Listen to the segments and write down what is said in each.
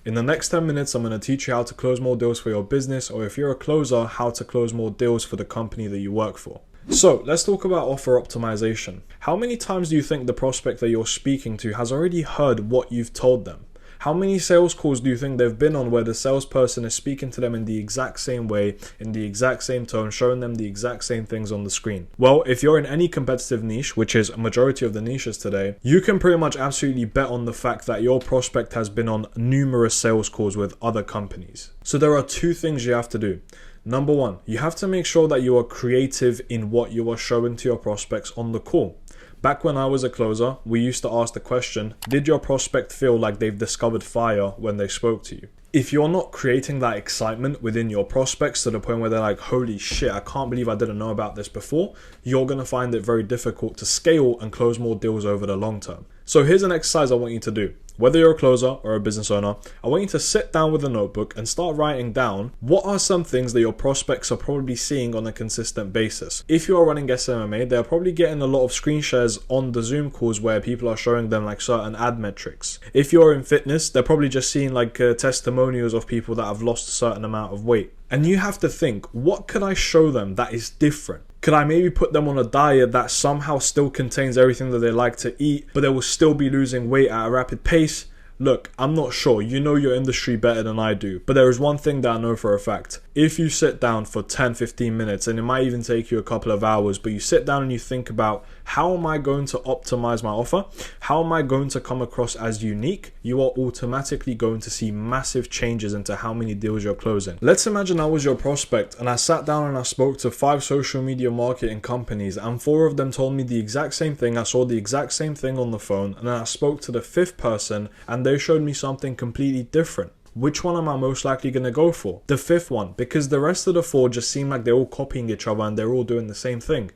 In the next 10 minutes, I'm going to teach you how to close more deals for your business, or if you're a closer, how to close more deals for the company that you work for. So let's talk about offer optimization. How many times do you think the prospect that you're speaking to has already heard what you've told them? How many sales calls do you think they've been on where the salesperson is speaking to them in the exact same way, in the exact same tone, showing them the exact same things on the screen? Well, if you're in any competitive niche, which is a majority of the niches today, you can pretty much absolutely bet on the fact that your prospect has been on numerous sales calls with other companies. So there are two things you have to do. Number one, you have to make sure that you are creative in what you are showing to your prospects on the call. Back when I was a closer, we used to ask the question, did your prospect feel like they've discovered fire when they spoke to you? If you're not creating that excitement within your prospects to the point where they're like, holy shit, I can't believe I didn't know about this before, you're going to find it very difficult to scale and close more deals over the long term. So here's an exercise I want you to do. Whether you're a closer or a business owner, I want you to sit down with a notebook and start writing down what are some things that your prospects are probably seeing on a consistent basis. If you're running SMMA, they're probably getting a lot of screen shares on the Zoom calls where people are showing them like certain ad metrics. If you're in fitness, they're probably just seeing like testimonials of people that have lost a certain amount of weight. And you have to think, what could I show them that is different? Could I maybe put them on a diet that somehow still contains everything that they like to eat, but they will still be losing weight at a rapid pace? Look, I'm not sure. You know your industry better than I do. But there is one thing that I know for a fact. If you sit down for 10-15 minutes, and it might even take you a couple of hours, but you sit down and you think about, how am I going to optimize my offer? How am I going to come across as unique? You are automatically going to see massive changes into how many deals you're closing. Let's imagine I was your prospect and I sat down and I spoke to 5 social media marketing companies, and 4 of them told me the exact same thing. I saw the exact same thing on the phone, and then I spoke to the 5th person and they showed me something completely different. Which one am I most likely going to go for? The 5th one, because the rest of the 4 just seem like they're all copying each other and they're all doing the same thing.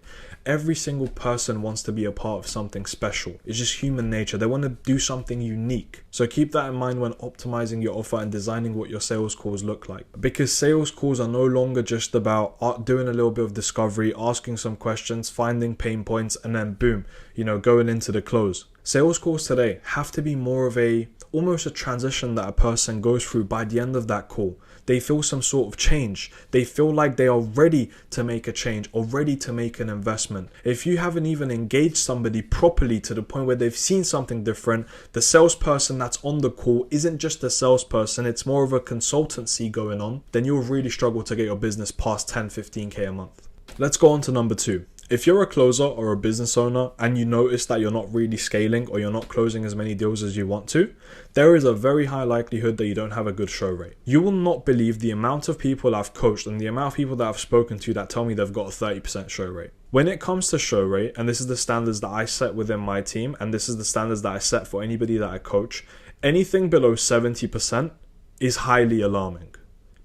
Every single person wants to be a part of something special. It's just human nature. They want to do something unique. So keep that in mind when optimizing your offer and designing what your sales calls look like. Because sales calls are no longer just about doing a little bit of discovery, asking some questions, finding pain points, and then boom, going into the close. Sales calls today have to be more of almost a transition that a person goes through by the end of that call. They feel some sort of change. They feel like they are ready to make a change or ready to make an investment. If you haven't even engaged somebody properly to the point where they've seen something different, the salesperson that's on the call isn't just a salesperson, it's more of a consultancy going on, then you'll really struggle to get your business past 10-15K a month. Let's go on to number 2. If you're a closer or a business owner and you notice that you're not really scaling or you're not closing as many deals as you want to, there is a very high likelihood that you don't have a good show rate. You will not believe the amount of people I've coached and the amount of people that I've spoken to that tell me they've got a 30% show rate. When it comes to show rate, and this is the standards that I set within my team, and this is the standards that I set for anybody that I coach, anything below 70% is highly alarming.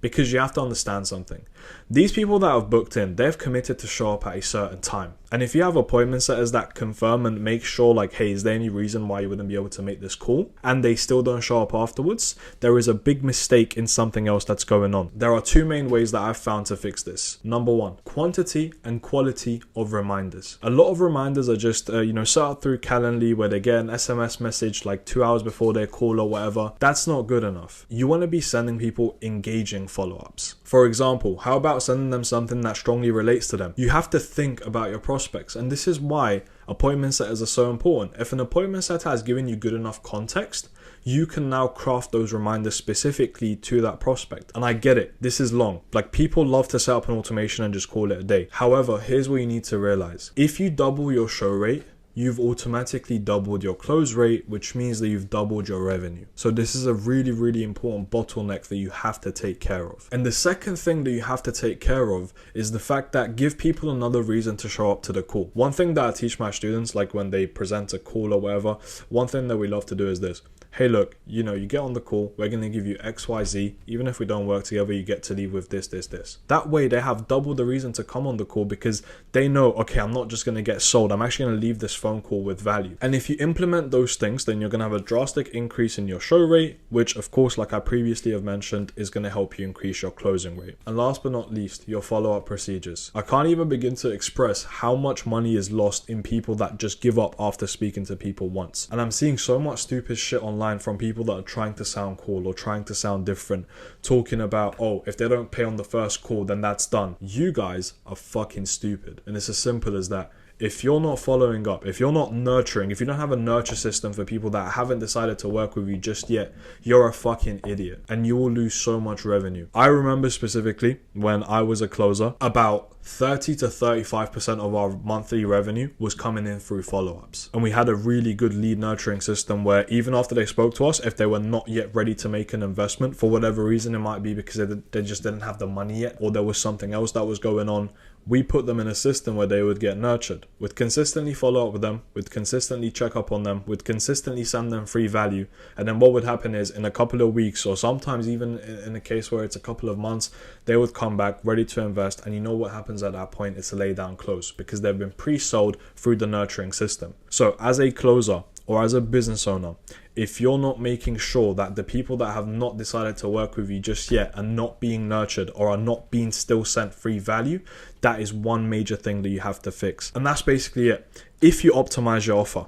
Because you have to understand something. These people that have booked in, they've committed to show up at a certain time. And if you have appointment setters that confirm and make sure like, hey, is there any reason why you wouldn't be able to make this call? And they still don't show up afterwards, there is a big mistake in something else that's going on. There are 2 main ways that I've found to fix this. Number 1, quantity and quality of reminders. A lot of reminders are just, set up through Calendly where they get an SMS message like 2 hours before their call or whatever. That's not good enough. You want to be sending people engaging follow-ups. For example, how about sending them something that strongly relates to them? You have to think about your prospects, and this is why appointment setters are so important. If an appointment setter has given you good enough context, you can now craft those reminders specifically to that prospect. And I get it, this is long. Like, people love to set up an automation and just call it a day. However, here's what you need to realize. If you double your show rate, you've automatically doubled your close rate, which means that you've doubled your revenue. So this is a really, really important bottleneck that you have to take care of. And the second thing that you have to take care of is the fact that give people another reason to show up to the call. One thing that I teach my students, like when they present a call or whatever, one thing that we love to do is this. Hey, look, you get on the call, we're going to give you XYZ. Even if we don't work together, you get to leave with this. That way they have double the reason to come on the call because they know, okay, I'm not just going to get sold. I'm actually going to leave this phone call with value. And if you implement those things, then you're going to have a drastic increase in your show rate, which of course, like I previously have mentioned, is going to help you increase your closing rate. And last but not least, your follow-up procedures. I can't even begin to express how much money is lost in people that just give up after speaking to people once. And I'm seeing so much stupid shit online from people that are trying to sound cool or trying to sound different, talking about, oh, if they don't pay on the first call, then that's done. You guys are fucking stupid. And it's as simple as that. If you're not following up, if you're not nurturing, if you don't have a nurture system for people that haven't decided to work with you just yet, you're a fucking idiot and you will lose so much revenue. I remember specifically when I was a closer, about 30 to 35% of our monthly revenue was coming in through follow-ups. And we had a really good lead nurturing system where even after they spoke to us, if they were not yet ready to make an investment, for whatever reason, it might be because they just didn't have the money yet, or there was something else that was going on, we put them in a system where they would get nurtured. We'd consistently follow up with them, we'd consistently check up on them, we'd consistently send them free value. And then what would happen is in a couple of weeks, or sometimes even in a case where it's a couple of months, they would come back ready to invest. And you know what happens at that point? It's a lay down close because they've been pre-sold through the nurturing system. So as a closer or as a business owner, if you're not making sure that the people that have not decided to work with you just yet are not being nurtured or are not being still sent free value, that is one major thing that you have to fix. And that's basically it. If you optimize your offer,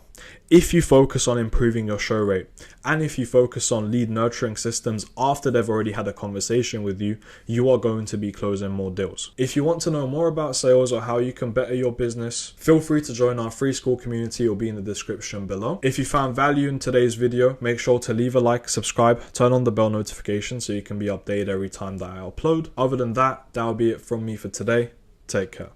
if you focus on improving your show rate, and if you focus on lead nurturing systems after they've already had a conversation with you, you are going to be closing more deals. If you want to know more about sales or how you can better your business, feel free to join our free school community or be in the description below. If you found value in today's video, make sure to leave a like, subscribe, turn on the bell notification so you can be updated every time that I upload. Other than that, that'll be it from me for today. Take care.